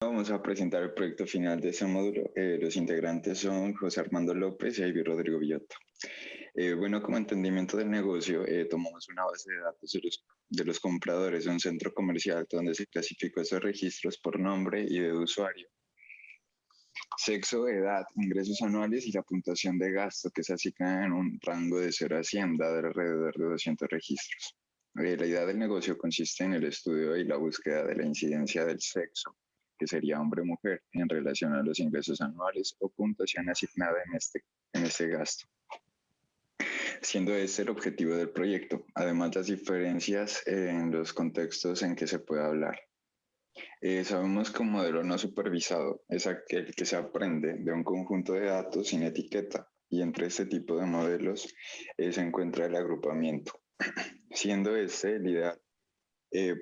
Vamos a presentar el proyecto final de este módulo. Los integrantes son José Armando López y Ivy Rodrigo Villota. Bueno, como entendimiento del negocio, tomamos una base de datos de los compradores de un centro comercial donde se clasificó esos registros por nombre y de usuario, sexo, edad, ingresos anuales y la puntuación de gasto que se asigna en un rango de 0 a 100, dado alrededor de 200 registros. La idea del negocio consiste en el estudio y la búsqueda de la incidencia del sexo, que sería hombre o mujer, en relación a los ingresos anuales o puntuación asignada en este gasto, siendo este el objetivo del proyecto, además las diferencias en los contextos en que se puede hablar. Sabemos que un modelo no supervisado es aquel que se aprende de un conjunto de datos sin etiqueta, y entre este tipo de modelos se encuentra el agrupamiento, siendo este el ideal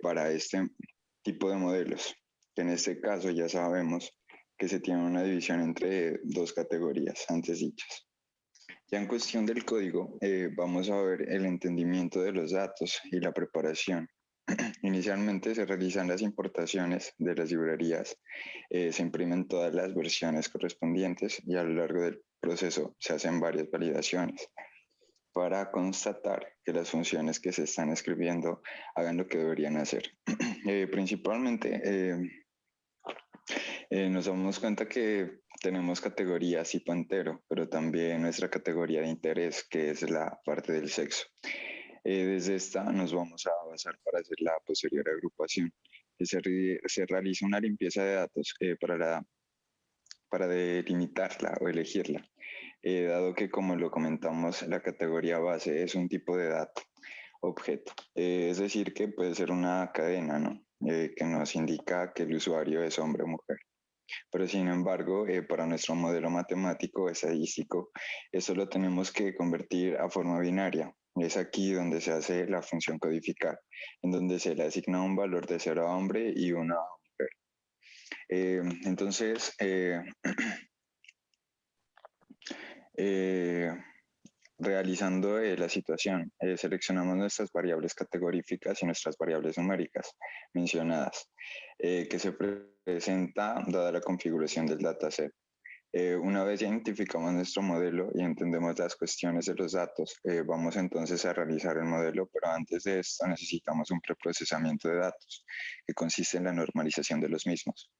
para este tipo de modelos, que en este caso ya sabemos que se tiene una división entre dos categorías antes dichas. Ya en cuestión del código, vamos a ver el entendimiento de los datos y la preparación. Inicialmente se realizan las importaciones de las librerías, se imprimen todas las versiones correspondientes y a lo largo del proceso se hacen varias validaciones para constatar que las funciones que se están escribiendo hagan lo que deberían hacer. Principalmente nos damos cuenta que tenemos categorías tipo entero, pero también nuestra categoría de interés, que es la parte del sexo. Desde esta nos vamos a basar para hacer la posterior agrupación. Se realiza una limpieza de datos para delimitarla o elegirla, dado que, como lo comentamos, la categoría base es un tipo de dato objeto, es decir, que puede ser una cadena, ¿no? Que nos indica que el usuario es hombre o mujer. Pero sin embargo, para nuestro modelo matemático estadístico, eso lo tenemos que convertir a forma binaria. Es aquí donde se hace la función codificar, en donde se le asigna un valor de 0 a hombre y 1 a mujer. Entonces, eh, realizando la situación, seleccionamos nuestras variables categoríficas y nuestras variables numéricas mencionadas, que se presenta dada la configuración del dataset. Una vez ya identificamos nuestro modelo y entendemos las cuestiones de los datos, vamos entonces a realizar el modelo, pero antes de esto necesitamos un preprocesamiento de datos, que consiste en la normalización de los mismos.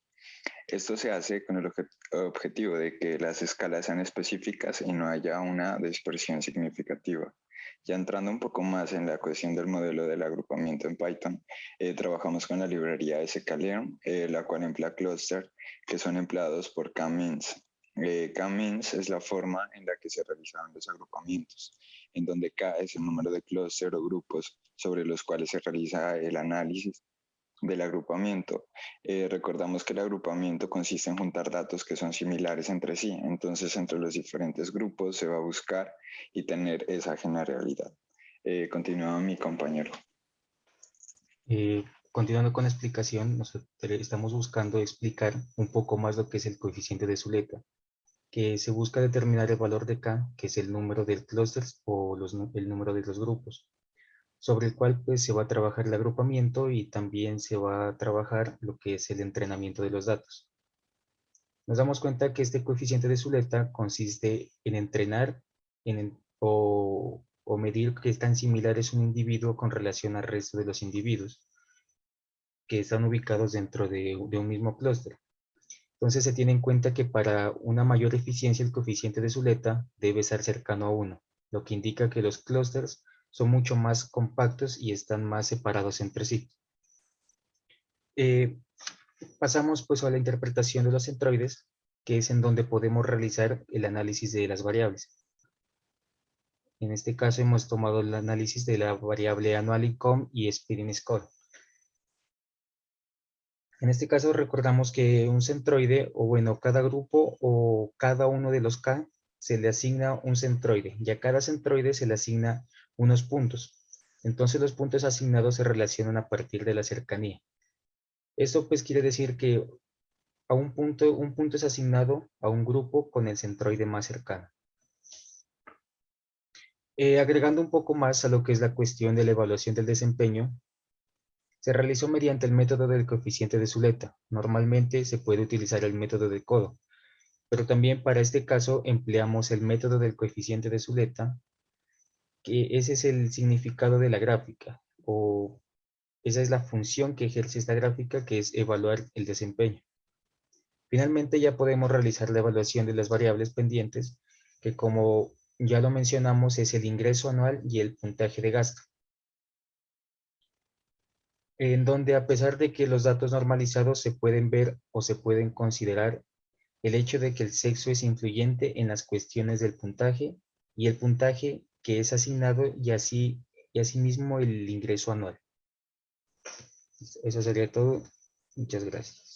Esto se hace con el objetivo de que las escalas sean específicas y no haya una dispersión significativa. Ya entrando un poco más en la cuestión del modelo del agrupamiento en Python, trabajamos con la librería sklearn, la cual emplea cluster, que son empleados por k-means. K-means es la forma en la que se realizaron los agrupamientos, en donde K es el número de clúster o grupos sobre los cuales se realiza el análisis del agrupamiento. Recordamos que el agrupamiento consiste en juntar datos que son similares entre sí, entonces entre los diferentes grupos se va a buscar y tener esa generalidad. Continúa mi compañero. Continuando con la explicación, nosotros estamos buscando explicar un poco más lo que es el coeficiente de Zuleta, que se busca determinar el valor de K, que es el número del clúster o el número de los grupos, sobre el cual pues se va a trabajar el agrupamiento y también se va a trabajar lo que es el entrenamiento de los datos. Nos damos cuenta que este coeficiente de Zuleta consiste en entrenar o medir qué tan similar es un individuo con relación al resto de los individuos que están ubicados dentro de un mismo clúster. Entonces se tiene en cuenta que para una mayor eficiencia el coeficiente de Zuleta debe estar cercano a 1, lo que indica que los clústeres son mucho más compactos y están más separados entre sí. Pasamos pues a la interpretación de los centroides, que es en donde podemos realizar el análisis de las variables. En este caso hemos tomado el análisis de la variable annual income y speeding score. En este caso recordamos que un centroide, o bueno, cada grupo o cada uno de los K se le asigna un centroide y a cada centroide se le asigna unos puntos. Entonces los puntos asignados se relacionan a partir de la cercanía. Esto pues quiere decir que un punto es asignado a un grupo con el centroide más cercano. Agregando un poco más a lo que es la cuestión de la evaluación del desempeño, Se realizó mediante el método del coeficiente de Zuleta. Normalmente se puede utilizar el método de codo, pero también para este caso empleamos el método del coeficiente de Zuleta, que ese es el significado de la gráfica, o esa es la función que ejerce esta gráfica, que es evaluar el desempeño. Finalmente ya podemos realizar la evaluación de las variables pendientes, que como ya lo mencionamos es el ingreso anual y el puntaje de gasto, en donde a pesar de que los datos normalizados se pueden ver o se pueden considerar el hecho de que el sexo es influyente en las cuestiones del puntaje y el puntaje que es asignado y asimismo el ingreso anual. Eso sería todo. Muchas gracias.